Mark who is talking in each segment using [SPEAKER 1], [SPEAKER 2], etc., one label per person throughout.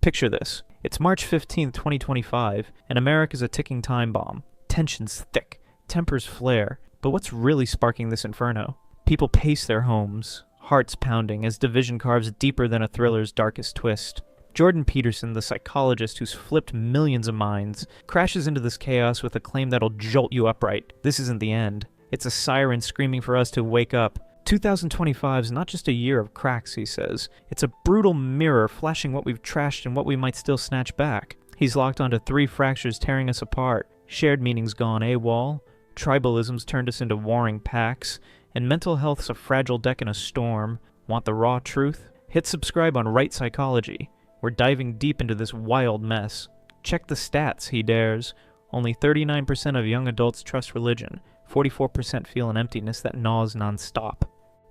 [SPEAKER 1] Picture this. It's March 15th, 2025, and America's a ticking time bomb. Tensions thick, tempers flare. But what's really sparking this inferno? People pace their homes, hearts pounding as division carves deeper than a thriller's darkest twist. Jordan Peterson, the psychologist who's flipped millions of minds, crashes into this chaos with a claim that'll jolt you upright. This isn't the end. It's a siren screaming for us to wake up. 2025 is not just a year of cracks, he says. It's a brutal mirror flashing what we've trashed and what we might still snatch back. He's locked onto 3 fractures tearing us apart. Shared meanings gone AWOL, tribalism's turned us into warring packs, and mental health's a fragile deck in a storm. Want the raw truth? Hit subscribe on Right Psychology. We're diving deep into this wild mess. Check the stats, he dares. Only 39% of young adults trust religion. 44% feel an emptiness that gnaws nonstop.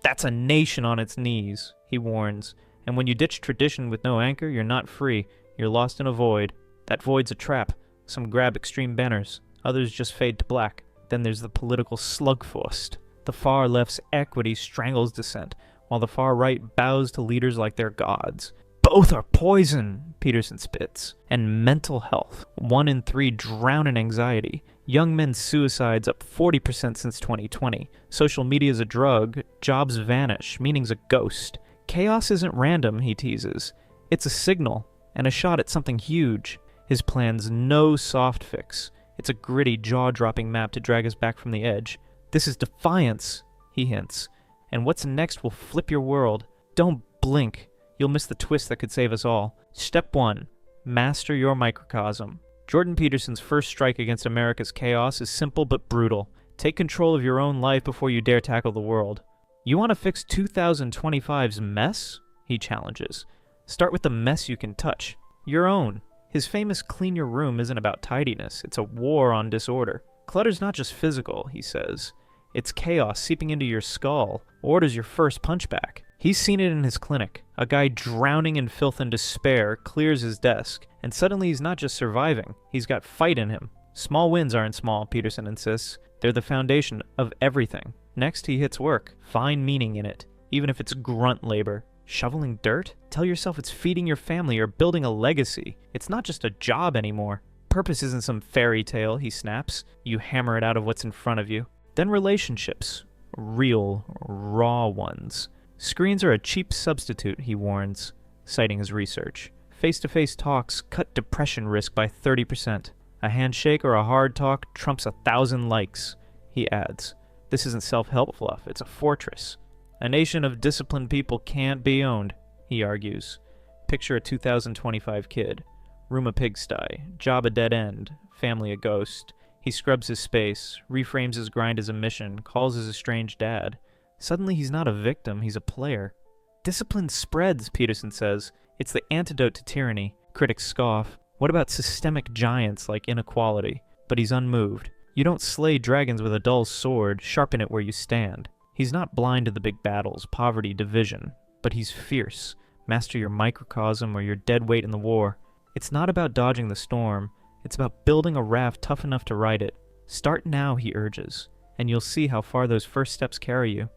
[SPEAKER 1] That's a nation on its knees, he warns. And when you ditch tradition with no anchor, you're not free. You're lost in a void. That void's a trap. Some grab extreme banners. Others just fade to black. Then there's the political slugfest. The far left's equity strangles dissent, while the far right bows to leaders like they're gods. Both are poison, Peterson spits. And mental health. 1 in 3 drown in anxiety. Young men's suicides up 40% since 2020. Social media's a drug. Jobs vanish. Meaning's a ghost. Chaos isn't random, he teases. It's a signal, and a shot at something huge. His plan's no soft fix. It's a gritty, jaw-dropping map to drag us back from the edge. This is defiance, he hints. And what's next will flip your world. Don't blink. You'll miss the twist that could save us all. Step 1. Master your microcosm. Jordan Peterson's first strike against America's chaos is simple but brutal. Take control of your own life before you dare tackle the world. You want to fix 2025's mess? He challenges. Start with the mess you can touch. Your own. His famous clean your room isn't about tidiness. It's a war on disorder. Clutter's not just physical, he says. It's chaos seeping into your skull. Order's your first punchback. He's seen it in his clinic. A guy drowning in filth and despair clears his desk, and suddenly he's not just surviving, he's got fight in him. Small wins aren't small, Peterson insists. They're the foundation of everything. Next, he hits work. Find meaning in it, even if it's grunt labor. Shoveling dirt? Tell yourself it's feeding your family or building a legacy. It's not just a job anymore. Purpose isn't some fairy tale, he snaps. You hammer it out of what's in front of you. Then relationships. Real, raw ones. Screens are a cheap substitute, he warns, citing his research. Face-to-face talks cut depression risk by 30%. A handshake or a hard talk trumps 1,000 likes, he adds. This isn't self-help fluff, it's a fortress. A nation of disciplined people can't be owned, he argues. Picture a 2025 kid. Room a pigsty, job a dead end, family a ghost. He scrubs his space, reframes his grind as a mission, calls his estranged dad. Suddenly he's not a victim, he's a player. Discipline spreads, Peterson says. It's the antidote to tyranny. Critics scoff. What about systemic giants like inequality? But he's unmoved. You don't slay dragons with a dull sword, sharpen it where you stand. He's not blind to the big battles, poverty, division. But he's fierce. Master your microcosm or you're dead weight in the war. It's not about dodging the storm. It's about building a raft tough enough to ride it. Start now, he urges, and you'll see how far those first steps carry you.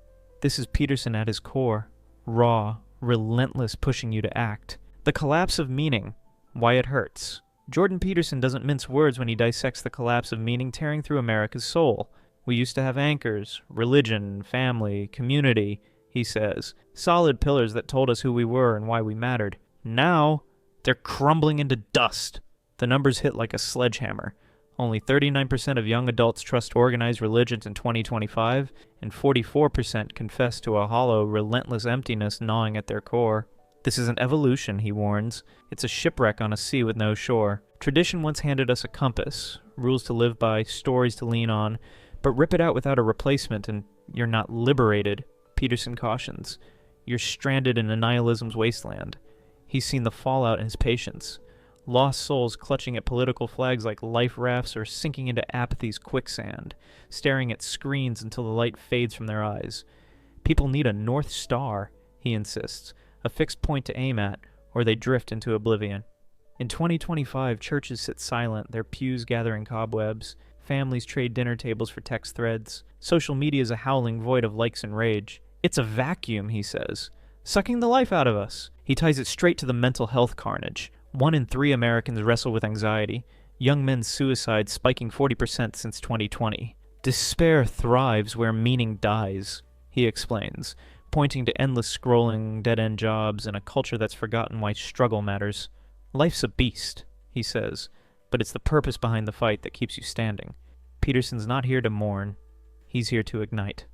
[SPEAKER 1] This is Peterson at his core. Raw, relentless, pushing you to act. The collapse of meaning. Why it hurts. Jordan Peterson doesn't mince words when he dissects the collapse of meaning tearing through America's soul. We used to have anchors, religion, family, community, he says. Solid pillars that told us who we were and why we mattered. Now, they're crumbling into dust. The numbers hit like a sledgehammer. Only 39% of young adults trust organized religions in 2025, and 44% confess to a hollow, relentless emptiness gnawing at their core. This isn't evolution, he warns. It's a shipwreck on a sea with no shore. Tradition once handed us a compass, rules to live by, stories to lean on, but rip it out without a replacement and you're not liberated, Peterson cautions. You're stranded in nihilism's wasteland. He's seen the fallout in his patients. Lost souls clutching at political flags like life rafts or sinking into apathy's quicksand, staring at screens until the light fades from their eyes. People need a North Star, he insists, a fixed point to aim at, or they drift into oblivion. In 2025, churches sit silent, their pews gathering cobwebs, families trade dinner tables for text threads. Social media is a howling void of likes and rage. It's a vacuum, he says, sucking the life out of us. He ties it straight to the mental health carnage. 1 in 3 Americans wrestle with anxiety. Young men's suicide spiking 40% since 2020. Despair thrives where meaning dies, he explains, pointing to endless scrolling, dead-end jobs, and a culture that's forgotten why struggle matters. Life's a beast, he says, but it's the purpose behind the fight that keeps you standing. Peterson's not here to mourn. He's here to ignite.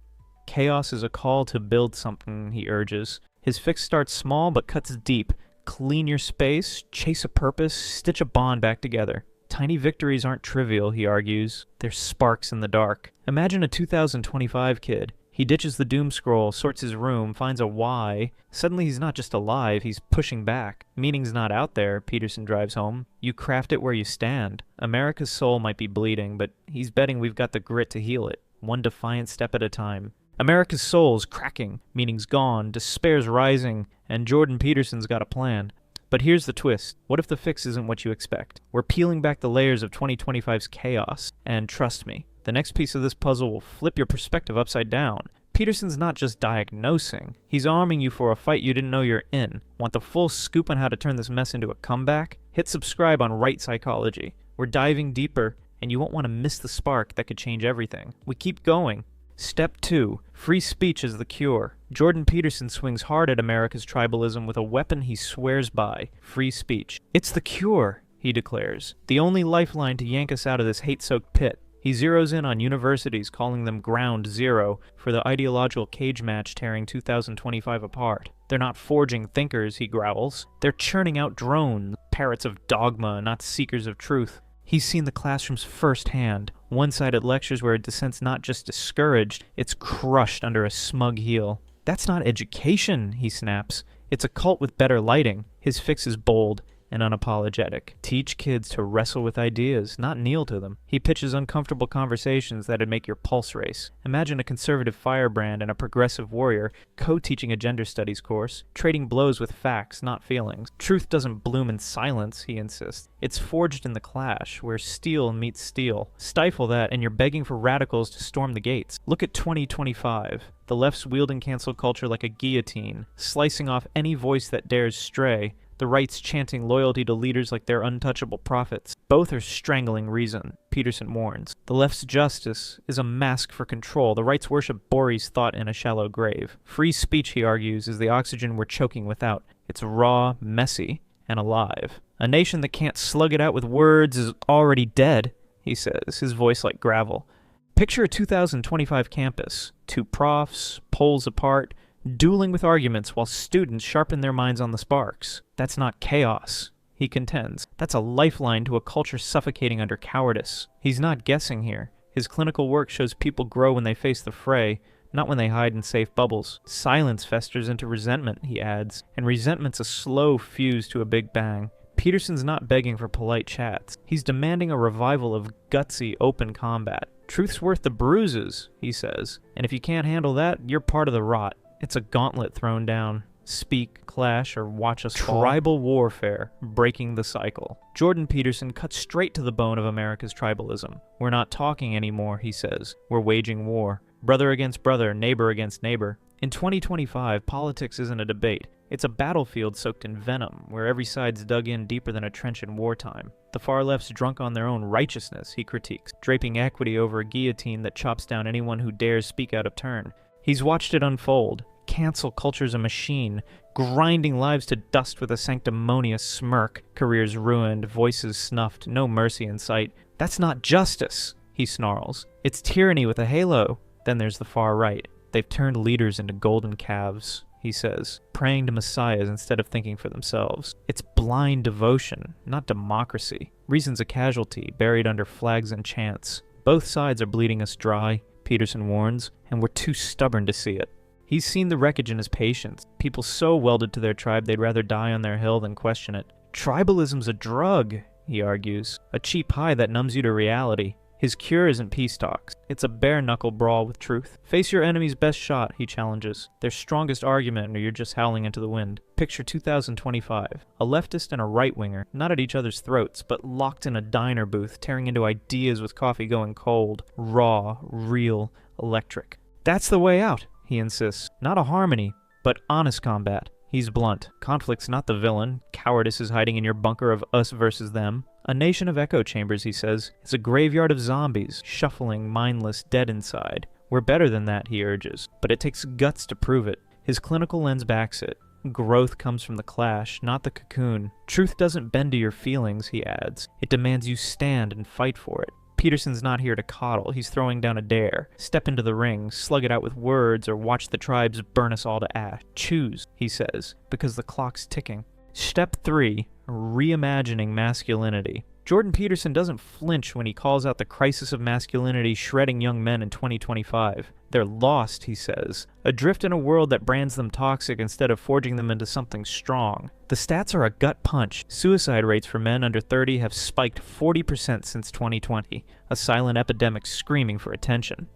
[SPEAKER 1] Chaos is a call to build something, he urges. His fix starts small but cuts deep. Clean your space, chase a purpose, stitch a bond back together. Tiny victories aren't trivial, he argues. They're sparks in the dark. Imagine a 2025 kid. He ditches the doom scroll, sorts his room, finds a why. Suddenly he's not just alive, he's pushing back. Meaning's not out there, Peterson drives home. You craft it where you stand. America's soul might be bleeding, but he's betting we've got the grit to heal it, one defiant step at a time. America's soul's cracking, meaning's gone, despair's rising, and Jordan Peterson's got a plan. But here's the twist. What if the fix isn't what you expect? We're peeling back the layers of 2025's chaos, and trust me, the next piece of this puzzle will flip your perspective upside down. Peterson's not just diagnosing, he's arming you for a fight you didn't know you're in. Want the full scoop on how to turn this mess into a comeback? Hit subscribe on Right Psychology. We're diving deeper, and you won't want to miss the spark that could change everything. We keep going. Step 2. Free speech is the cure. Jordan Peterson swings hard at America's tribalism with a weapon he swears by, free speech. It's the cure, he declares. The only lifeline to yank us out of this hate-soaked pit. He zeroes in on universities, calling them ground zero for the ideological cage match tearing 2025 apart. They're not forging thinkers, he growls. They're churning out drones, parrots of dogma, not seekers of truth. He's seen the classrooms firsthand, one-sided lectures where dissent's not just discouraged, it's crushed under a smug heel. That's not education, he snaps. It's a cult with better lighting. His fix is bold and unapologetic. Teach kids to wrestle with ideas, not kneel to them. He pitches uncomfortable conversations that'd make your pulse race. Imagine a conservative firebrand and a progressive warrior co-teaching a gender studies course, trading blows with facts, not feelings. Truth doesn't bloom in silence, he insists. It's forged in the clash, where steel meets steel. Stifle that, and you're begging for radicals to storm the gates. Look at 2025. The left's wielding cancel culture like a guillotine, slicing off any voice that dares stray. The right's chanting loyalty to leaders like they're untouchable prophets. Both are strangling reason, Peterson warns. The left's justice is a mask for control. The right's worship buries thought in a shallow grave. Free speech, he argues, is the oxygen we're choking without. It's raw, messy, and alive. A nation that can't slug it out with words is already dead, he says, his voice like gravel. Picture a 2025 campus. 2 profs, poles apart, dueling with arguments while students sharpen their minds on the sparks. That's not chaos, he contends. That's a lifeline to a culture suffocating under cowardice. He's not guessing here. His clinical work shows people grow when they face the fray, not when they hide in safe bubbles. Silence festers into resentment, he adds, and resentment's a slow fuse to a big bang. Peterson's not begging for polite chats. He's demanding a revival of gutsy, open combat. Truth's worth the bruises, he says, and if you can't handle that, you're part of the rot. It's a gauntlet thrown down. Speak, clash, or watch us fall. Tribal warfare, breaking the cycle. Jordan Peterson cuts straight to the bone of America's tribalism. We're not talking anymore, he says. We're waging war. Brother against brother, neighbor against neighbor. In 2025, politics isn't a debate. It's a battlefield soaked in venom, where every side's dug in deeper than a trench in wartime. The far left's drunk on their own righteousness, he critiques, draping equity over a guillotine that chops down anyone who dares speak out of turn. He's watched it unfold. Cancel culture's a machine, grinding lives to dust with a sanctimonious smirk. Careers ruined, voices snuffed, no mercy in sight. That's not justice, he snarls. It's tyranny with a halo. Then there's the far right. They've turned leaders into golden calves, he says, praying to messiahs instead of thinking for themselves. It's blind devotion, not democracy. Reason's a casualty, buried under flags and chants. Both sides are bleeding us dry, Peterson warns, and we're too stubborn to see it. He's seen the wreckage in his patients, people so welded to their tribe they'd rather die on their hill than question it. Tribalism's a drug, he argues, a cheap high that numbs you to reality. His cure isn't peace talks, it's a bare-knuckle brawl with truth. Face your enemy's best shot, he challenges, their strongest argument, or you're just howling into the wind. Picture 2025, a leftist and a right-winger, not at each other's throats, but locked in a diner booth, tearing into ideas with coffee going cold, raw, real, electric. That's the way out, he insists. Not a harmony, but honest combat. He's blunt. Conflict's not the villain. Cowardice is hiding in your bunker of us versus them. A nation of echo chambers, he says. It's a graveyard of zombies, shuffling, mindless, dead inside. We're better than that, he urges, but it takes guts to prove it. His clinical lens backs it. Growth comes from the clash, not the cocoon. Truth doesn't bend to your feelings, he adds. It demands you stand and fight for it. Peterson's not here to coddle. He's throwing down a dare. Step into the ring, slug it out with words, or watch the tribes burn us all to ash. Choose, he says, because the clock's ticking. Step 3, reimagining masculinity. Jordan Peterson doesn't flinch when he calls out the crisis of masculinity shredding young men in 2025. They're lost, he says, adrift in a world that brands them toxic instead of forging them into something strong. The stats are a gut punch. Suicide rates for men under 30 have spiked 40% since 2020, a silent epidemic screaming for attention.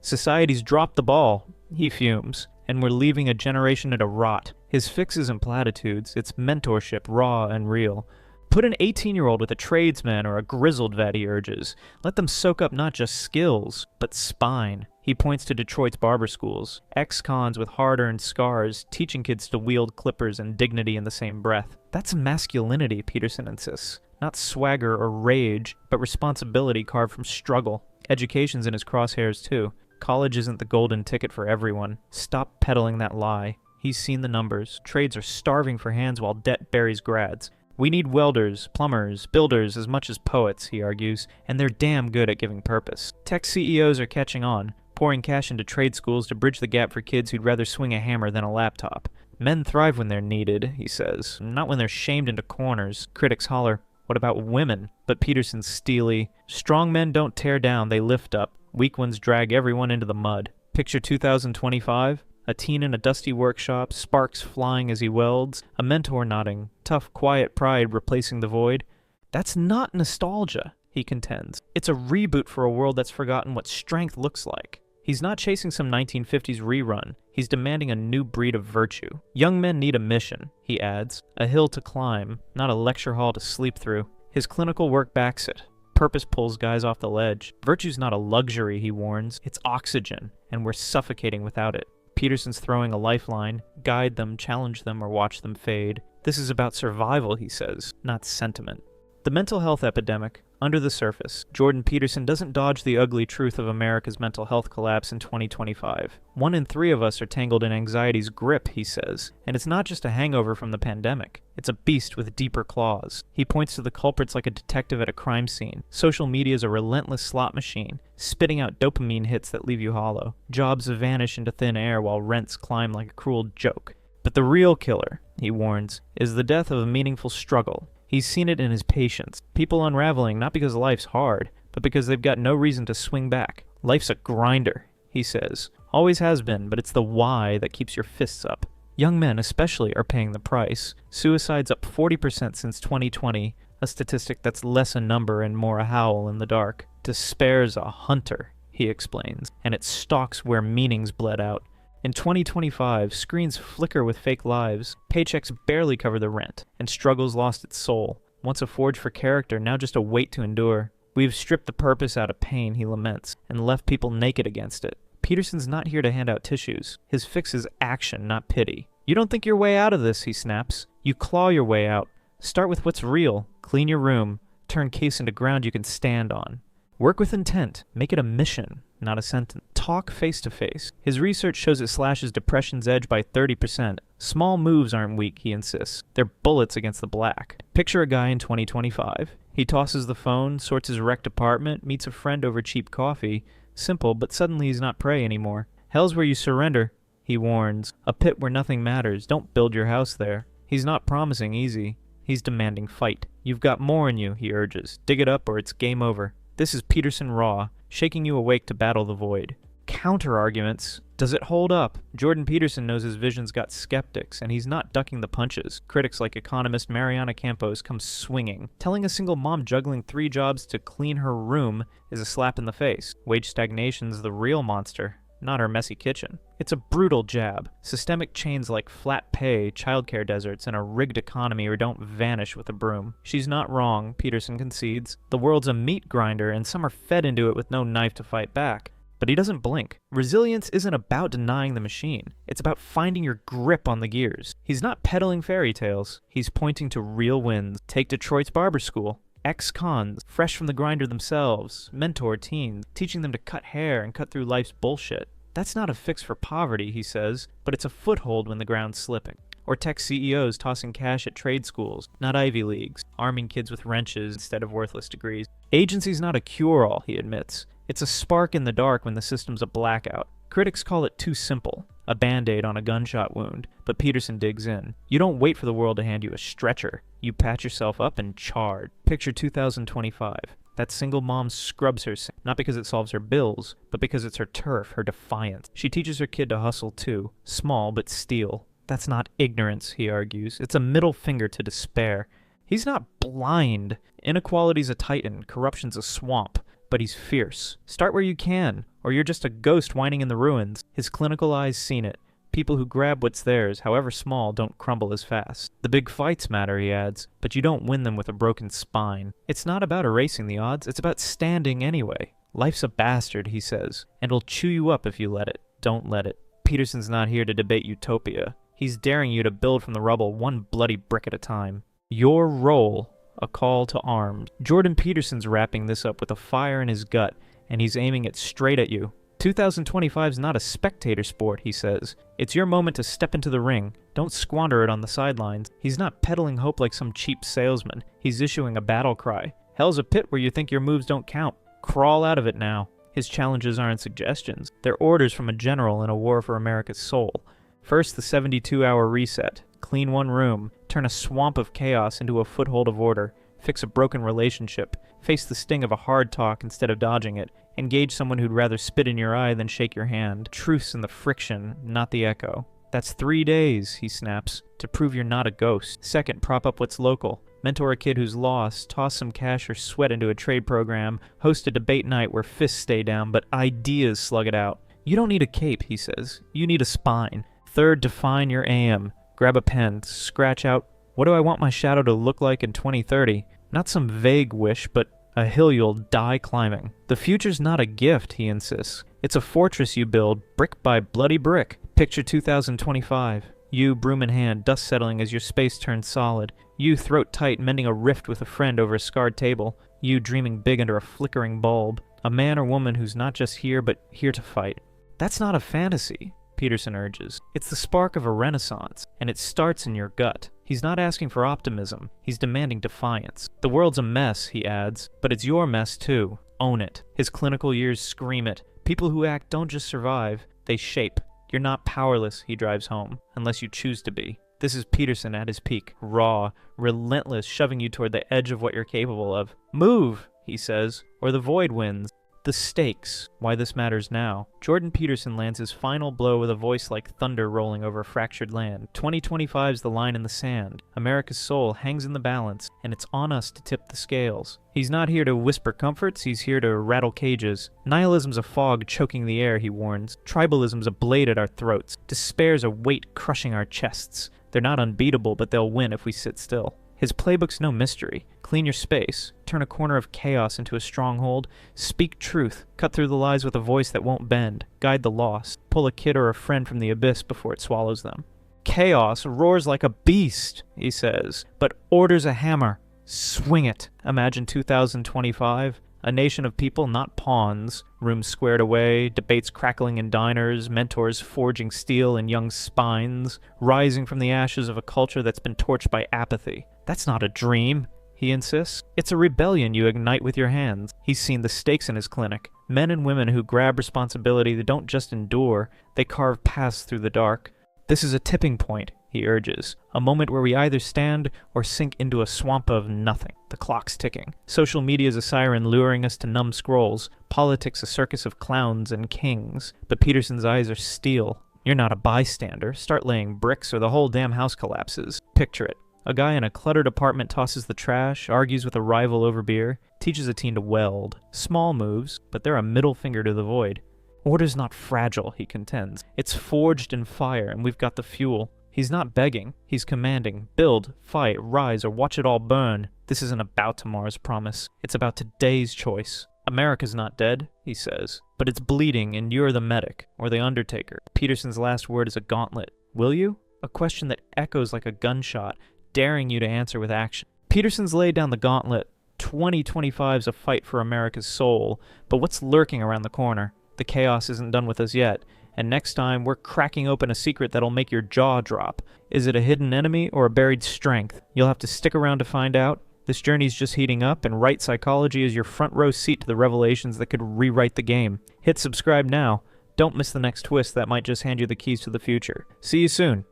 [SPEAKER 1] Society's dropped the ball, he fumes, and we're leaving a generation at a rot. His fix isn't platitudes, it's mentorship, raw and real. Put an 18-year-old with a tradesman or a grizzled vet, he urges. Let them soak up not just skills, but spine. He points to Detroit's barber schools, ex-cons with hard-earned scars, teaching kids to wield clippers and dignity in the same breath. That's masculinity, Peterson insists. Not swagger or rage, but responsibility carved from struggle. Education's in his crosshairs, too. College isn't the golden ticket for everyone. Stop peddling that lie. He's seen the numbers. Trades are starving for hands while debt buries grads. We need welders, plumbers, builders as much as poets, he argues, and they're damn good at giving purpose. Tech CEOs are catching on, pouring cash into trade schools to bridge the gap for kids who'd rather swing a hammer than a laptop. Men thrive when they're needed, he says, not when they're shamed into corners. Critics holler, what about women? But Peterson's steely, strong men don't tear down, they lift up. Weak ones drag everyone into the mud. Picture 2025? A teen in a dusty workshop, sparks flying as he welds, a mentor nodding, tough, quiet pride replacing the void. That's not nostalgia, he contends. It's a reboot for a world that's forgotten what strength looks like. He's not chasing some 1950s rerun. He's demanding a new breed of virtue. Young men need a mission, he adds, a hill to climb, not a lecture hall to sleep through. His clinical work backs it. Purpose pulls guys off the ledge. Virtue's not a luxury, he warns. It's oxygen, and we're suffocating without it. Peterson's throwing a lifeline. Guide them, challenge them, or watch them fade. This is about survival, he says, not sentiment. The mental health epidemic, under the surface. Jordan Peterson doesn't dodge the ugly truth of America's mental health collapse in 2025. 1 in 3 of us are tangled in anxiety's grip, he says, and it's not just a hangover from the pandemic. It's a beast with deeper claws. He points to the culprits like a detective at a crime scene. Social media's a relentless slot machine, spitting out dopamine hits that leave you hollow. Jobs vanish into thin air while rents climb like a cruel joke. But the real killer, he warns, is the death of a meaningful struggle. He's seen it in his patients. People unraveling not because life's hard, but because they've got no reason to swing back. Life's a grinder, he says. Always has been, but it's the why that keeps your fists up. Young men especially are paying the price. Suicide's up 40% since 2020, a statistic that's less a number and more a howl in the dark. Despair's a hunter, he explains, and it stalks where meaning's bled out. In 2025, screens flicker with fake lives, paychecks barely cover the rent, and struggle's lost its soul. Once a forge for character, now just a weight to endure. We've stripped the purpose out of pain, he laments, and left people naked against it. Peterson's not here to hand out tissues. His fix is action, not pity. You don't think your way out of this, he snaps. You claw your way out. Start with what's real. Clean your room. Turn case into ground you can stand on. Work with intent. Make it a mission, not a sentence. Talk face to face. His research shows it slashes depression's edge by 30%. Small moves aren't weak, he insists. They're bullets against the black. Picture a guy in 2025. He tosses the phone, sorts his wrecked apartment, meets a friend over cheap coffee. Simple, but suddenly he's not prey anymore. Hell's where you surrender, he warns. A pit where nothing matters. Don't build your house there. He's not promising easy. He's demanding fight. You've got more in you, he urges. Dig it up or it's game over. This is Peterson raw, shaking you awake to battle the void. Counter-arguments. Does it hold up? Jordan Peterson knows his vision's got skeptics, and he's not ducking the punches. Critics like economist Mariana Campos come swinging. Telling a single mom juggling 3 jobs to clean her room is a slap in the face. Wage stagnation's the real monster, not her messy kitchen. It's a brutal jab. Systemic chains like flat pay, childcare deserts, and a rigged economy don't vanish with a broom. She's not wrong, Peterson concedes. The world's a meat grinder, and some are fed into it with no knife to fight back. But he doesn't blink. Resilience isn't about denying the machine. It's about finding your grip on the gears. He's not peddling fairy tales. He's pointing to real wins. Take Detroit's barber school. Ex-cons, fresh from the grinder themselves, mentor teens, teaching them to cut hair and cut through life's bullshit. That's not a fix for poverty, he says, but it's a foothold when the ground's slipping. Or tech CEOs tossing cash at trade schools, not Ivy Leagues, arming kids with wrenches instead of worthless degrees. Agency's not a cure-all, he admits. It's a spark in the dark when the system's a blackout. Critics call it too simple, a band-aid on a gunshot wound, but Peterson digs in. You don't wait for the world to hand you a stretcher. You patch yourself up and charge. Picture 2025. That single mom scrubs her sink, not because it solves her bills, but because it's her turf, her defiance. She teaches her kid to hustle too, small but steel. That's not ignorance, he argues. It's a middle finger to despair. He's not blind. Inequality's a titan, corruption's a swamp. But he's fierce. Start where you can, or you're just a ghost whining in the ruins. His clinical eyes seen it. People who grab what's theirs, however small, don't crumble as fast. The big fights matter, he adds, but you don't win them with a broken spine. It's not about erasing the odds, it's about standing anyway. Life's a bastard, he says, and it'll chew you up if you let it. Don't let it. Peterson's not here to debate utopia. He's daring you to build from the rubble one bloody brick at a time. Your role, a call to arms. Jordan Peterson's wrapping this up with a fire in his gut, and he's aiming it straight at you. 2025's not a spectator sport, he says. It's your moment to step into the ring. Don't squander it on the sidelines. He's not peddling hope like some cheap salesman. He's issuing a battle cry. Hell's a pit where you think your moves don't count. Crawl out of it now. His challenges aren't suggestions. They're orders from a general in a war for America's soul. First, the 72-hour reset. Clean one room. Turn a swamp of chaos into a foothold of order. Fix a broken relationship. Face the sting of a hard talk instead of dodging it. Engage someone who'd rather spit in your eye than shake your hand. Truth's in the friction, not the echo. That's 3 days, he snaps, to prove you're not a ghost. Second, prop up what's local. Mentor a kid who's lost, toss some cash or sweat into a trade program, host a debate night where fists stay down but ideas slug it out. You don't need a cape, he says. You need a spine. Third, define your aim. Grab a pen, scratch out, what do I want my shadow to look like in 2030? Not some vague wish, but a hill you'll die climbing. The future's not a gift, he insists. It's a fortress you build, brick by bloody brick. Picture 2025. You, broom in hand, dust settling as your space turns solid. You, throat tight, mending a rift with a friend over a scarred table. You, dreaming big under a flickering bulb. A man or woman who's not just here, but here to fight. That's not a fantasy, Peterson urges. It's the spark of a renaissance, and it starts in your gut. He's not asking for optimism. He's demanding defiance. The world's a mess, he adds, but it's your mess too. Own it. His clinical years scream it. People who act don't just survive, they shape. You're not powerless, he drives home, unless you choose to be. This is Peterson at his peak, raw, relentless, shoving you toward the edge of what you're capable of. Move, he says, or the void wins. The stakes, why this matters now. Jordan Peterson lands his final blow with a voice like thunder rolling over a fractured land. 2025's the line in the sand. America's soul hangs in the balance, and it's on us to tip the scales. He's not here to whisper comforts, he's here to rattle cages. Nihilism's a fog choking the air, he warns. Tribalism's a blade at our throats. Despair's a weight crushing our chests. They're not unbeatable, but they'll win if we sit still. His playbook's no mystery. Clean your space, turn a corner of chaos into a stronghold, speak truth, cut through the lies with a voice that won't bend, guide the lost, pull a kid or a friend from the abyss before it swallows them. Chaos roars like a beast, he says, but order's a hammer. Swing it. Imagine 2025. A nation of people, not pawns. Rooms squared away, debates crackling in diners, mentors forging steel in young spines, rising from the ashes of a culture that's been torched by apathy. That's not a dream, he insists. It's a rebellion you ignite with your hands. He's seen the stakes in his clinic. Men and women who grab responsibility that don't just endure, they carve paths through the dark. This is a tipping point, he urges. A moment where we either stand or sink into a swamp of nothing. The clock's ticking. Social media's a siren luring us to numb scrolls. Politics a circus of clowns and kings. But Peterson's eyes are steel. You're not a bystander. Start laying bricks or the whole damn house collapses. Picture it. A guy in a cluttered apartment tosses the trash, argues with a rival over beer, teaches a teen to weld. Small moves, but they're a middle finger to the void. Order's not fragile, he contends. It's forged in fire, and we've got the fuel. He's not begging, he's commanding. Build, fight, rise, or watch it all burn. This isn't about tomorrow's promise. It's about today's choice. America's not dead, he says, but it's bleeding and you're the medic, or the undertaker. Peterson's last word is a gauntlet. Will you? A question that echoes like a gunshot, daring you to answer with action. Peterson's laid down the gauntlet. 2025's a fight for America's soul, but what's lurking around the corner? The chaos isn't done with us yet, and next time we're cracking open a secret that'll make your jaw drop. Is it a hidden enemy or a buried strength? You'll have to stick around to find out. This journey's just heating up, and right psychology is your front row seat to the revelations that could rewrite the game. Hit subscribe now. Don't miss the next twist that might just hand you the keys to the future. See you soon.